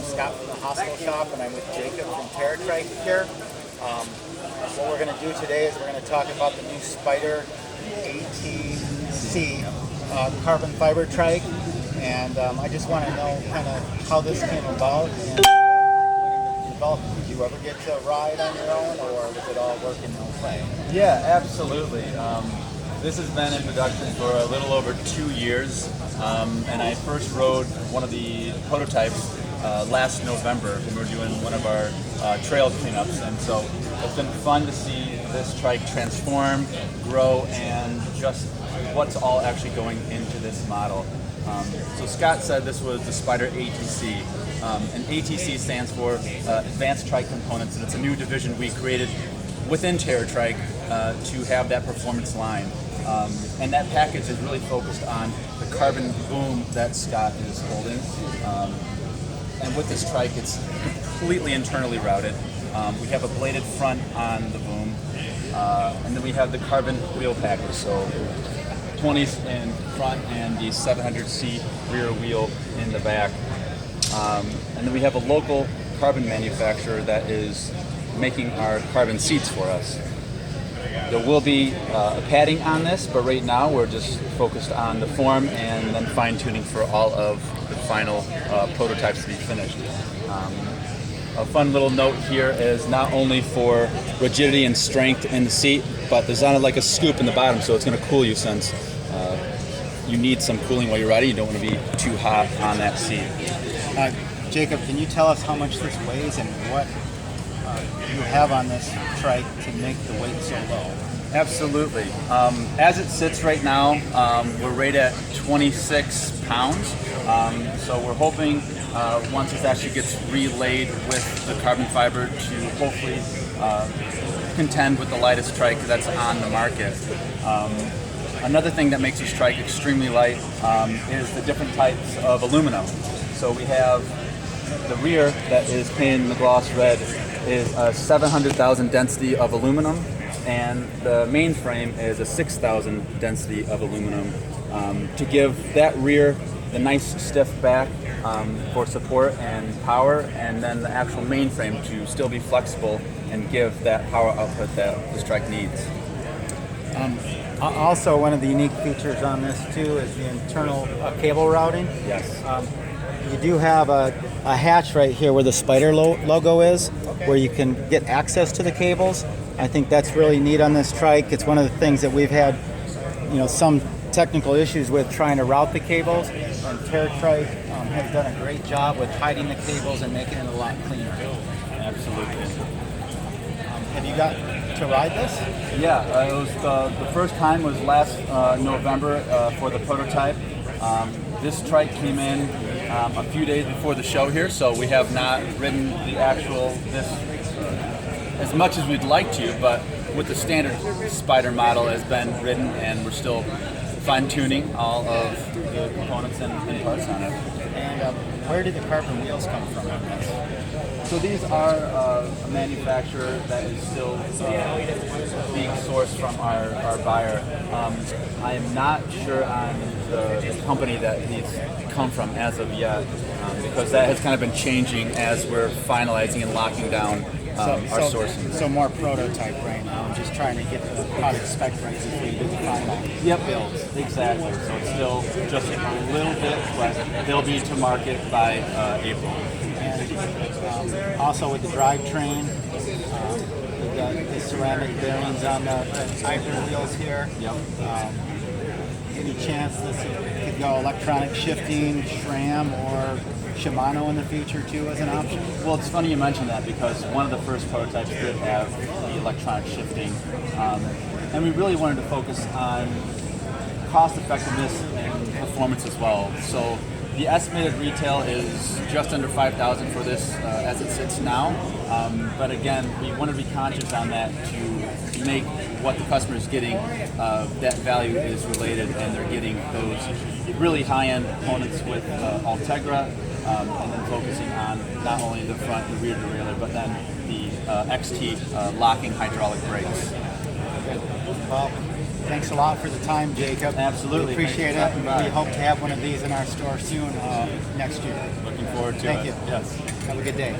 I'm Scott from the Hospital Shop, and I'm with Jacob from TerraTrike here. What we're going to do today is we're going to talk about the new Spyder ATC carbon fiber trike, and I just want to know kind of how this came about and did you ever get to ride on your own, or was it all work and no play? Yeah, absolutely. This has been in production for a little over 2 years, and I first rode one of the prototypes last November when we were doing one of our trail cleanups, and so it's been fun to see this trike transform, grow, and just what's all actually going into this model. So Scott said this was the Spyder ATC, and ATC stands for Advanced Trike Components, and it's a new division we created within TerraTrike to have that performance line. And that package is really focused on the carbon boom that Scott is holding. And with this trike, it's completely internally routed. We have a bladed front on the boom, and then we have the carbon wheel package, so 20s in front and the 700C rear wheel in the back. And then we have a local carbon manufacturer that is making our carbon seats for us. There will be a padding on this, but right now we're just focused on the form and then fine-tuning for all of the final prototypes to be finished. A fun little note here is not only for rigidity and strength in the seat, but there's not like a scoop in the bottom, so it's going to cool you since you need some cooling while you're riding. You don't want to be too hot on that seat. Jacob, can you tell us how much this weighs and what you have on this trike to make the weight so low? Absolutely. As it sits right now, we're right at 26 pounds. So we're hoping once it actually gets relayed with the carbon fiber to hopefully contend with the lightest trike that's on the market. Another thing that makes this trike extremely light is the different types of aluminum. So we have the rear that is painted in the gloss red is a 700,000 density of aluminum, and the main frame is a 6,000 density of aluminum to give that rear the nice stiff back for support and power, and then the actual main frame to still be flexible and give that power output that this trike needs. Also, one of the unique features on this too is the internal cable routing. Yes. You do have a hatch right here where the Spyder logo is, where you can get access to the cables. I think that's really neat on this trike. It's one of the things that we've had, some technical issues with trying to route the cables, and TerraTrike has done a great job with hiding the cables and making it a lot cleaner. Absolutely. Have you got to ride this? Yeah, it was the first time was last November for the prototype. This trike came in a few days before the show here, so we have not ridden the actual as much as we'd like to, but with the standard Spyder model has been ridden, and we're still fine-tuning all of the components and parts on it. And where did the carbon wheels come from on this? So these are a manufacturer that is still being sourced from our buyer. I am not sure on the company that these come from as of yet, because that has kind of been changing as we're finalizing and locking down our sourcing. So more prototype right now, and just trying to get the product spec right before you do the final builds. Exactly. So it's still just a little bit, but they'll be to market by April. And also with the drivetrain, we've got the ceramic bearings on the hybrid wheels here. Yep. Any chance this could go electronic shifting, SRAM, or Shimano in the future too as an option? Well, it's funny you mention that, because one of the first prototypes did have the electronic shifting, and we really wanted to focus on cost effectiveness and performance as well. So the estimated retail is just under $5,000 for this as it sits now, but again, we want to be conscious on that to make what the customer is getting, that value is related, and they're getting those really high-end components with Altegra, and then focusing on not only the front and rear derailleur, but then the XT locking hydraulic brakes. Well, Thanks a lot for the time, Jacob. Absolutely. We appreciate Thanks for it. stopping by. We hope to have one of these in our store soon next year. Looking forward to Thank it. you. Yes. Have a good day.